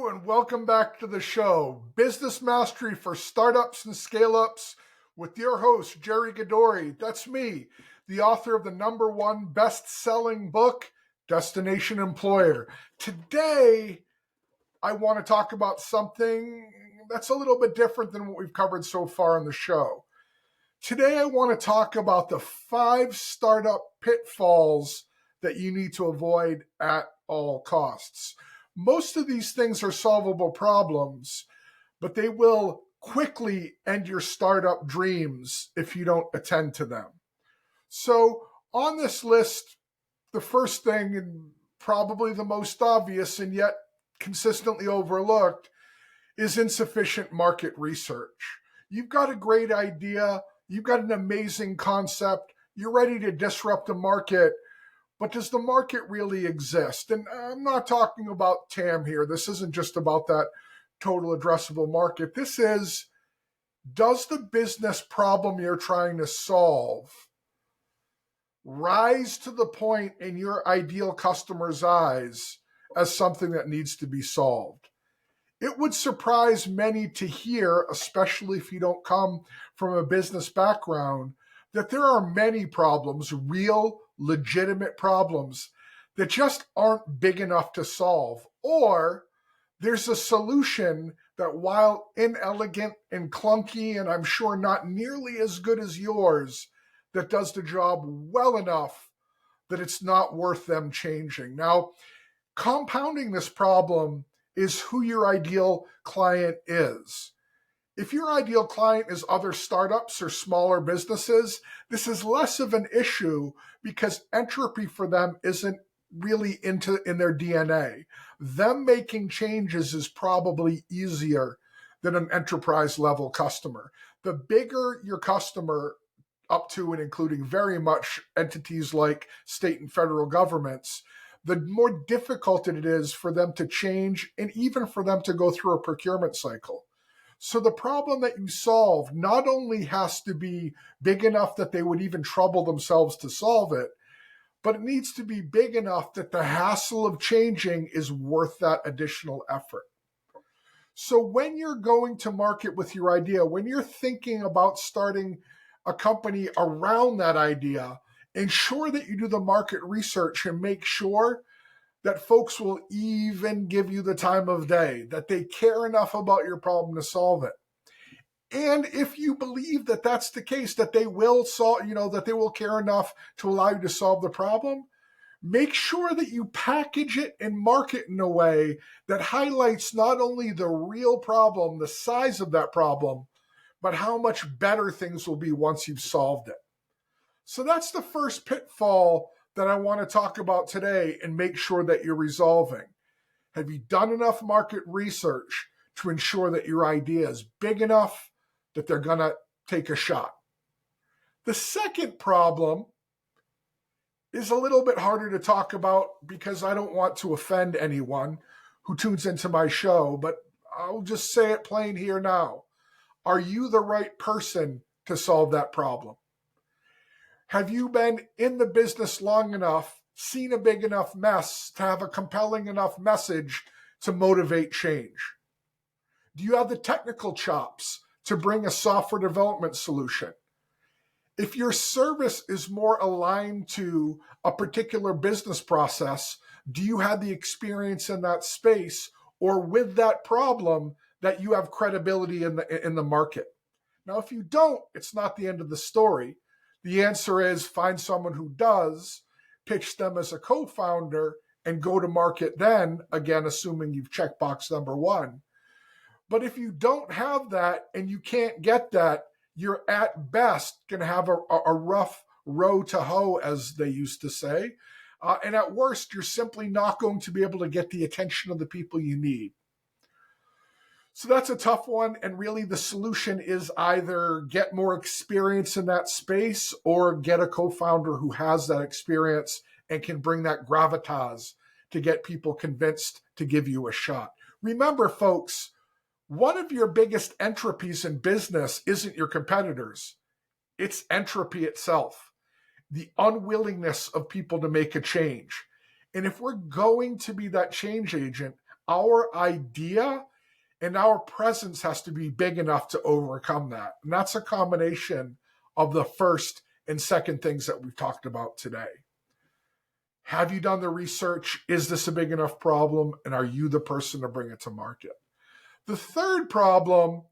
And welcome back to the show, Business Mastery for Startups and Scaleups, with your host, Jerry Gadori. That's me, the author of the #1 best-selling book, Destination Employer. Today, I want to talk about something that's a little bit different than what we've covered so far on the show. Today, I want to talk about the 5 startup pitfalls that you need to avoid at all costs. Most of these things are solvable problems, but they will quickly end your startup dreams if you don't attend to them. So on this list, the first thing, and probably the most obvious and yet consistently overlooked, is insufficient market research. You've got a great idea, you've got an amazing concept, you're ready to disrupt the market, but does the market really exist? And I'm not talking about TAM here. This isn't just about that total addressable market. This is, does the business problem you're trying to solve rise to the point in your ideal customer's eyes as something that needs to be solved? It would surprise many to hear, especially if you don't come from a business background, that there are many problems, real, legitimate problems, that just aren't big enough to solve. Or there's a solution that, while inelegant and clunky, and I'm sure not nearly as good as yours, that does the job well enough that it's not worth them changing. Now, compounding this problem is who your ideal client is. If your ideal client is other startups or smaller businesses, this is less of an issue because entropy for them isn't really in their DNA. Them making changes is probably easier than an enterprise level customer. The bigger your customer, up to and including very much entities like state and federal governments, the more difficult it is for them to change and even for them to go through a procurement cycle. So the problem that you solve not only has to be big enough that they would even trouble themselves to solve it, but it needs to be big enough that the hassle of changing is worth that additional effort. So when you're going to market with your idea, when you're thinking about starting a company around that idea, ensure that you do the market research and make sure that folks will even give you the time of day, that they care enough about your problem to solve it. And if you believe that that's the case, that they will that they will care enough to allow you to solve the problem, make sure that you package it and market in a way that highlights not only the real problem, the size of that problem, but how much better things will be once you've solved it. So that's the first pitfall that I want to talk about today and make sure that you're resolving. Have you done enough market research to ensure that your idea is big enough that they're going to take a shot? The second problem is a little bit harder to talk about because I don't want to offend anyone who tunes into my show, but I'll just say it plain here now. Are you the right person to solve that problem? Have you been in the business long enough, seen a big enough mess to have a compelling enough message to motivate change? Do you have the technical chops to bring a software development solution? If your service is more aligned to a particular business process, do you have the experience in that space or with that problem that you have credibility in the market? Now, if you don't, it's not the end of the story. The answer is find someone who does, pitch them as a co-founder, and go to market then, again, assuming you've checked box number 1. But if you don't have that and you can't get that, you're at best going to have a rough row to hoe, as they used to say. And at worst, you're simply not going to be able to get the attention of the people you need. So that's a tough one, and really the solution is either get more experience in that space or get a co-founder who has that experience and can bring that gravitas to get people convinced to give you a shot. Remember, folks, one of your biggest entropies in business isn't your competitors. It's entropy itself, the unwillingness of people to make a change. And if we're going to be that change agent, our idea and our presence has to be big enough to overcome that. And that's a combination of the first and second things that we've talked about today. Have you done the research? Is this a big enough problem? And are you the person to bring it to market? The third problem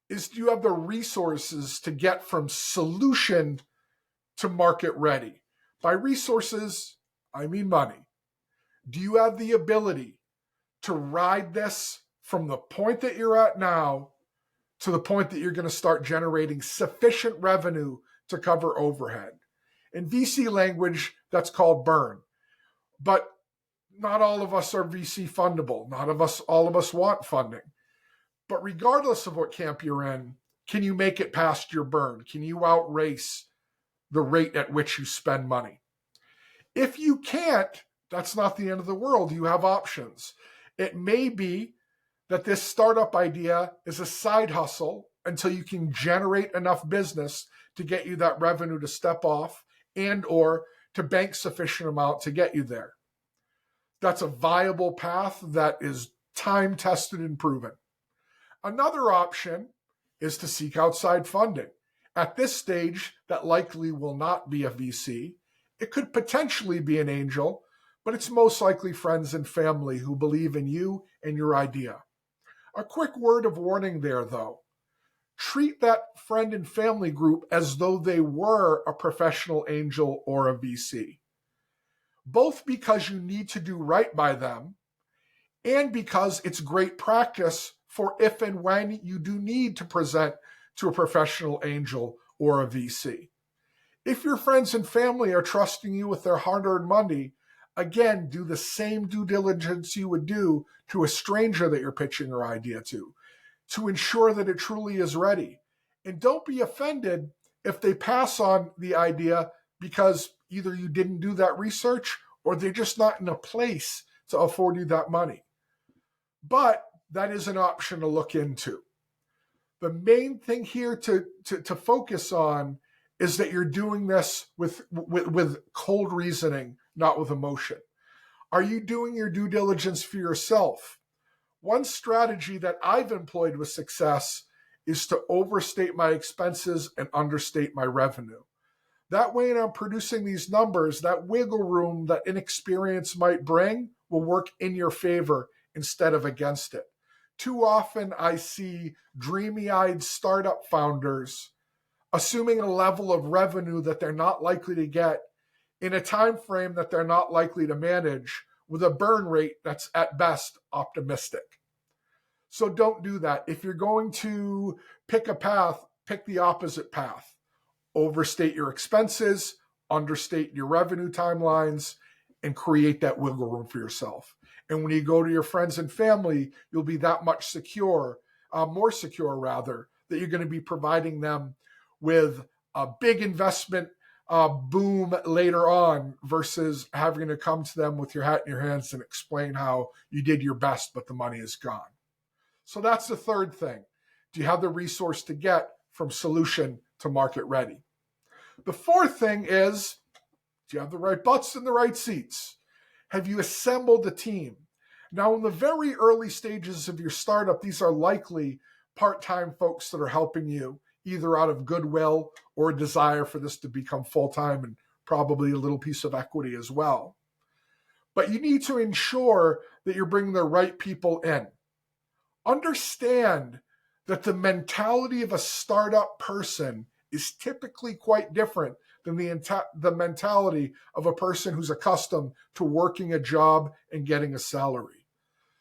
is, do you have the resources to get from solution to market ready? By resources, I mean money. Do you have the ability to ride this from the point that you're at now to the point that you're going to start generating sufficient revenue to cover overhead? In VC language, that's called burn. But not all of us are VC fundable. All of us want funding. But regardless of what camp you're in, can you make it past your burn? Can you outrace the rate at which you spend money? If you can't, that's not the end of the world. You have options. It may be that this startup idea is a side hustle until you can generate enough business to get you that revenue to step off and or to bank sufficient amount to get you there. That's a viable path that is time-tested and proven. Another option is to seek outside funding. At this stage, that likely will not be a VC. It could potentially be an angel, but it's most likely friends and family who believe in you and your idea. A quick word of warning there, though. Treat that friend and family group as though they were a professional angel or a VC. Both because you need to do right by them and because it's great practice for if and when you do need to present to a professional angel or a VC. If your friends and family are trusting you with their hard-earned money, again, do the same due diligence you would do to a stranger that you're pitching your idea to ensure that it truly is ready. And don't be offended if they pass on the idea because either you didn't do that research or they're just not in a place to afford you that money. But that is an option to look into. The main thing here to focus on is that you're doing this with cold reasoning, not with emotion. Are you doing your due diligence for yourself? One strategy that I've employed with success is to overstate my expenses and understate my revenue. That way, when I'm producing these numbers, that wiggle room that inexperience might bring will work in your favor instead of against it. Too often, I see dreamy-eyed startup founders assuming a level of revenue that they're not likely to get in a time frame that they're not likely to manage with a burn rate that's at best optimistic. So don't do that. If you're going to pick a path, pick the opposite path. Overstate your expenses, understate your revenue timelines, and create that wiggle room for yourself. And when you go to your friends and family, you'll be that much more secure rather, that you're going to be providing them with a big investment boom later on versus having to come to them with your hat in your hands and explain how you did your best, but the money is gone. So that's the third thing. Do you have the resource to get from solution to market ready? The fourth thing is, do you have the right butts in the right seats? Have you assembled a team? Now, in the very early stages of your startup, these are likely part-time folks that are helping you, either out of goodwill or a desire for this to become full-time and probably a little piece of equity as well. But you need to ensure that you're bringing the right people in. Understand that the mentality of a startup person is typically quite different than the mentality of a person who's accustomed to working a job and getting a salary.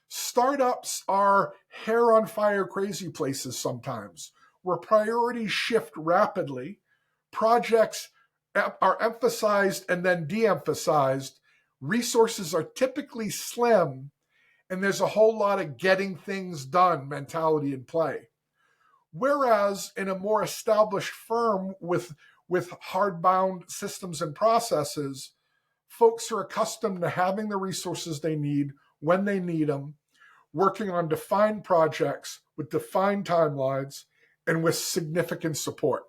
Startups are hair on fire crazy places sometimes, where priorities shift rapidly, projects are emphasized and then de-emphasized, resources are typically slim, and there's a whole lot of getting things done mentality in play. Whereas in a more established firm with hardbound systems and processes, folks are accustomed to having the resources they need when they need them, working on defined projects with defined timelines and with significant support.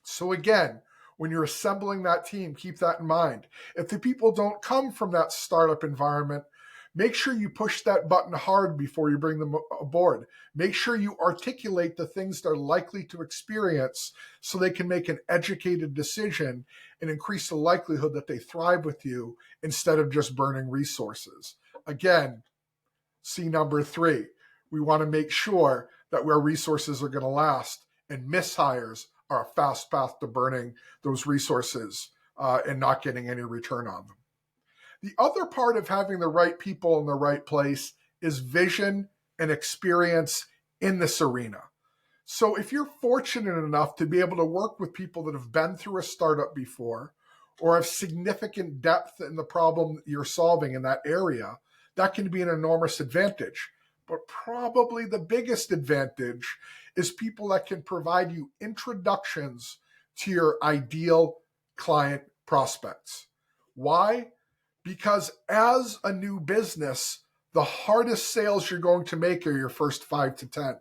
So again, when you're assembling that team, keep that in mind. If the people don't come from that startup environment, Make sure you push that button hard before you bring them aboard. Make sure you articulate the things they're likely to experience so they can make an educated decision and increase the likelihood that they thrive with you instead of just burning resources. Again, C number 3, we want to make sure that where resources are going to last, and mishires are a fast path to burning those resources and not getting any return on them. The other part of having the right people in the right place is vision and experience in this arena. So if you're fortunate enough to be able to work with people that have been through a startup before or have significant depth in the problem that you're solving in that area, that can be an enormous advantage. But probably the biggest advantage is people that can provide you introductions to your ideal client prospects. Why? Because as a new business, the hardest sales you're going to make are your first 5 to 10.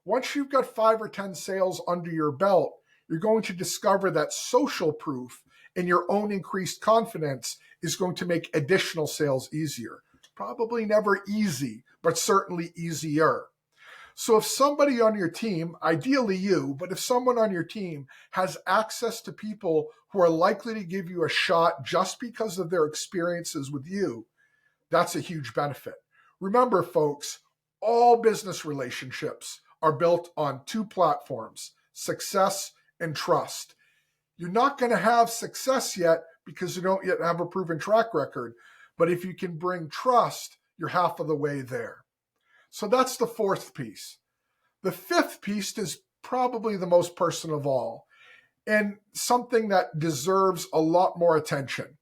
Once you've got 5 or 10 sales under your belt, you're going to discover that social proof and your own increased confidence is going to make additional sales easier. Probably never easy, but certainly easier. So if somebody on your team, ideally you, but if someone on your team has access to people who are likely to give you a shot just because of their experiences with you, that's a huge benefit. Remember, folks, all business relationships are built on 2 platforms, success and trust. You're not going to have success yet because you don't yet have a proven track record. But if you can bring trust, you're half of the way there. So that's the 4th piece. The 5th piece is probably the most personal of all, and something that deserves a lot more attention.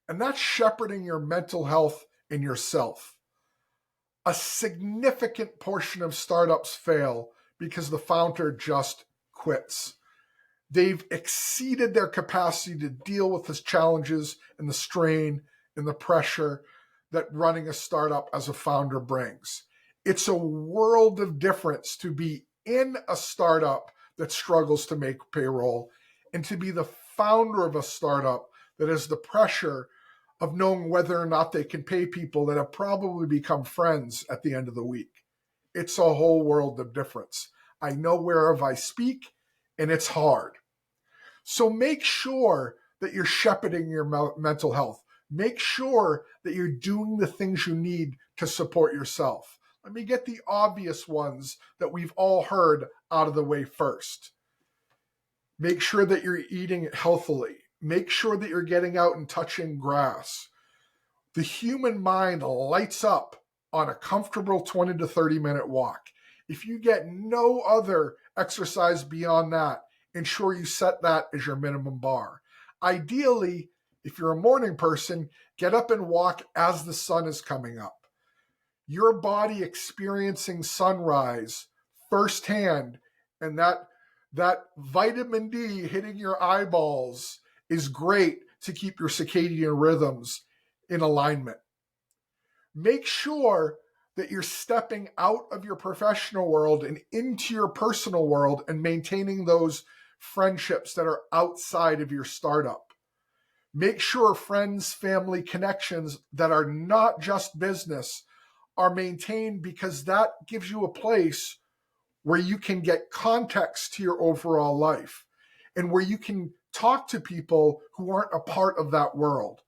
And that's shepherding your mental health and yourself. A significant portion of startups fail because the founder just quits. They've exceeded their capacity to deal with the challenges and the strain and the pressure that running a startup as a founder brings. It's a world of difference to be in a startup that struggles to make payroll and to be the founder of a startup that has the pressure of knowing whether or not they can pay people that have probably become friends at the end of the week. It's a whole world of difference. I know whereof I speak, and it's hard. So make sure that you're shepherding your mental health. Make sure that you're doing the things you need to support yourself. Let me get the obvious ones that we've all heard out of the way first. Make sure that you're eating healthily. Make sure that you're getting out and touching grass. The human mind lights up on a comfortable 20 to 30-minute walk. If you get no other exercise beyond that, ensure you set that as your minimum bar. Ideally, if you're a morning person, get up and walk as the sun is coming up. Your body experiencing sunrise firsthand, and that vitamin D hitting your eyeballs is great to keep your circadian rhythms in alignment. Make sure that you're stepping out of your professional world and into your personal world and maintaining those friendships that are outside of your startup. Make sure friends, family connections that are not just business are maintained, because that gives you a place where you can get context to your overall life and where you can talk to people who aren't a part of that world,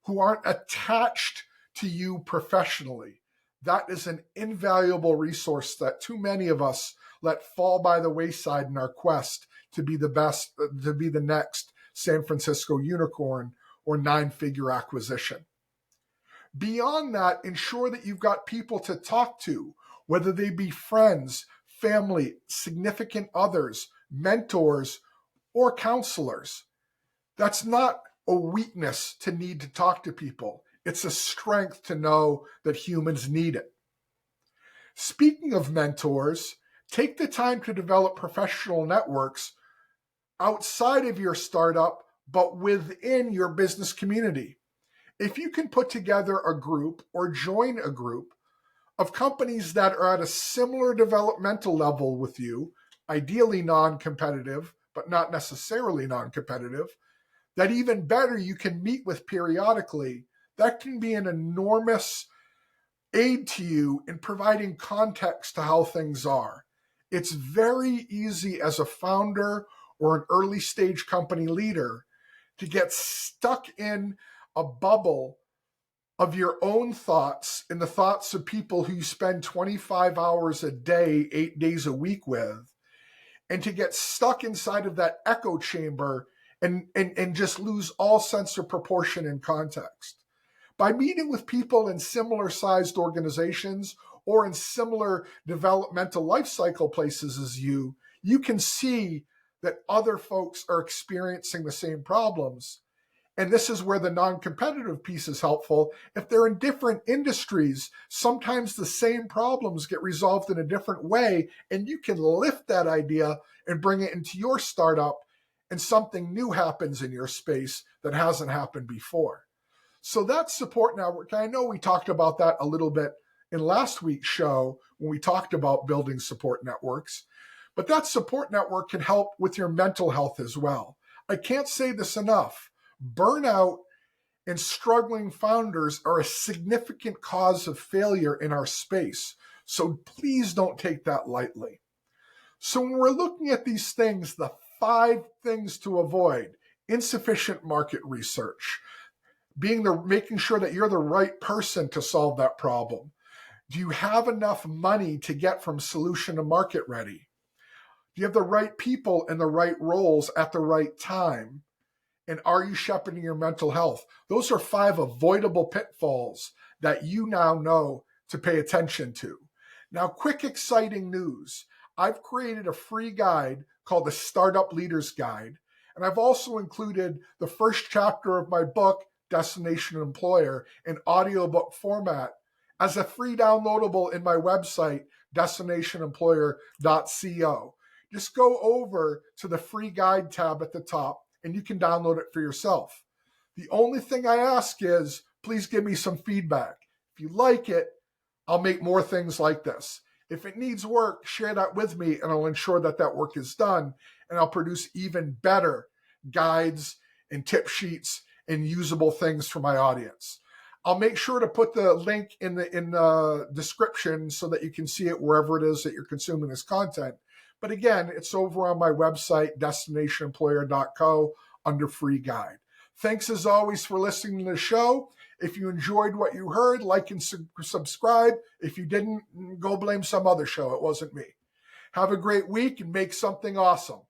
who aren't attached to you professionally. That is an invaluable resource that too many of us let fall by the wayside in our quest to be the best, to be the next San Francisco unicorn or 9-figure acquisition. Beyond that, ensure that you've got people to talk to, whether they be friends, family, significant others, mentors, or counselors. That's not a weakness to need to talk to people. It's a strength to know that humans need it. Speaking of mentors, take the time to develop professional networks outside of your startup, but within your business community. If you can put together a group or join a group of companies that are at a similar developmental level with you, ideally non-competitive, but not necessarily non-competitive, that even better you can meet with periodically, that can be an enormous aid to you in providing context to how things are. It's very easy as a founder or an early stage company leader to get stuck in a bubble of your own thoughts and the thoughts of people who you spend 25 hours a day, 8 days a week with, and to get stuck inside of that echo chamber and just lose all sense of proportion and context. By meeting with people in similar sized organizations or in similar developmental life cycle places as you can see that other folks are experiencing the same problems. And this is where the non-competitive piece is helpful. If they're in different industries, sometimes the same problems get resolved in a different way, and you can lift that idea and bring it into your startup, and something new happens in your space that hasn't happened before. So that's support network. I know we talked about that a little bit in last week's show when we talked about building support networks, but that support network can help with your mental health as well. I can't say this enough. Burnout and struggling founders are a significant cause of failure in our space. So please don't take that lightly. So when we're looking at these things, the 5 things to avoid: insufficient market research, making sure that you're the right person to solve that problem. Do you have enough money to get from solution to market ready? Do you have the right people in the right roles at the right time? And are you shepherding your mental health? Those are 5 avoidable pitfalls that you now know to pay attention to. Now, quick, exciting news. I've created a free guide called the Startup Leaders Guide. And I've also included the first chapter of my book, Destination Employer, in audiobook format as a free downloadable in my website, destinationemployer.co. Just go over to the free guide tab at the top and you can download it for yourself. The only thing I ask is, please give me some feedback. If you like it, I'll make more things like this. If it needs work, share that with me and I'll ensure that that work is done, and I'll produce even better guides and tip sheets and usable things for my audience. I'll make sure to put the link in the description so that you can see it wherever it is that you're consuming this content. But again, it's over on my website, destinationemployer.co, under free guide. Thanks as always for listening to the show. If you enjoyed what you heard, like and subscribe. If you didn't, go blame some other show. It wasn't me. Have a great week and make something awesome.